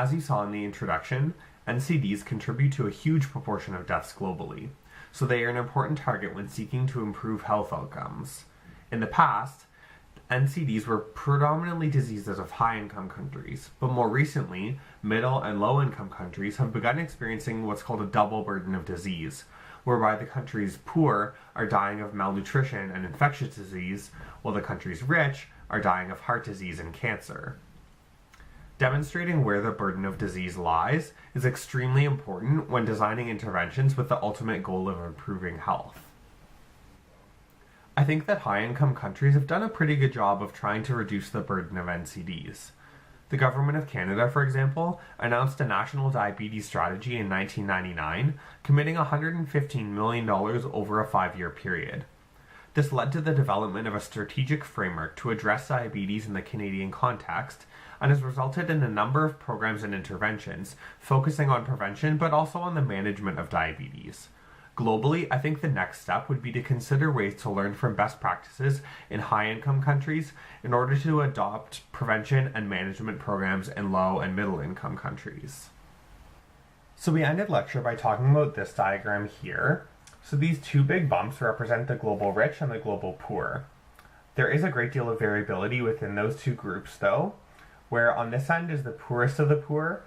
As you saw in the introduction, NCDs contribute to a huge proportion of deaths globally, so they are an important target when seeking to improve health outcomes. In the past, NCDs were predominantly diseases of high-income countries, but more recently, middle and low-income countries have begun experiencing what's called a double burden of disease, whereby the countries poor are dying of malnutrition and infectious disease, while the countries rich are dying of heart disease and cancer. Demonstrating where the burden of disease lies is extremely important when designing interventions with the ultimate goal of improving health. I think that high-income countries have done a pretty good job of trying to reduce the burden of NCDs. The Government of Canada, for example, announced a national diabetes strategy in 1999, committing $115 million over a 5-year period. This led to the development of a strategic framework to address diabetes in the Canadian context, and has resulted in a number of programs and interventions focusing on prevention but also on the management of diabetes. Globally, I think the next step would be to consider ways to learn from best practices in high-income countries in order to adopt prevention and management programs in low and middle-income countries. So we ended lecture by talking about this diagram here. So these two big bumps represent the global rich and the global poor. There is a great deal of variability within those two groups though, where on this end is the poorest of the poor,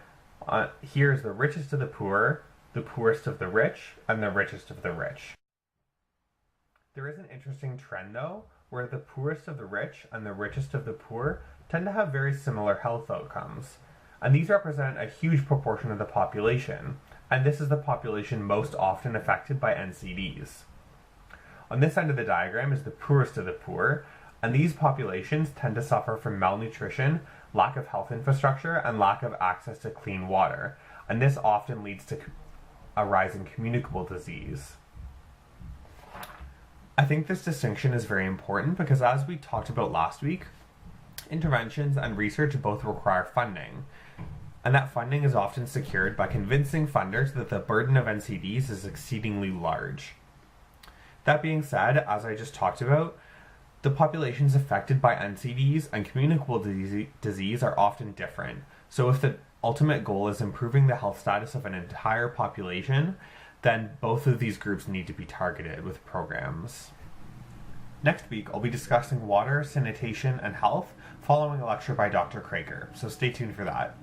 here is the richest of the poorest of the rich, and the richest of the rich. There is an interesting trend though, where the poorest of the rich and the richest of the poor tend to have very similar health outcomes. And these represent a huge proportion of the population, and this is the population most often affected by NCDs. On this end of the diagram is the poorest of the poor, and these populations tend to suffer from malnutrition, lack of health infrastructure, and lack of access to clean water, and this often leads to a rise in communicable disease. I think this distinction is very important because, as we talked about last week, interventions and research both require funding, and that funding is often secured by convincing funders that the burden of NCDs is exceedingly large. That being said, as I just talked about, the populations affected by NCDs and communicable disease are often different. So if the ultimate goal is improving the health status of an entire population, then both of these groups need to be targeted with programs. Next week, I'll be discussing water, sanitation, and health following a lecture by Dr. Krager, so stay tuned for that.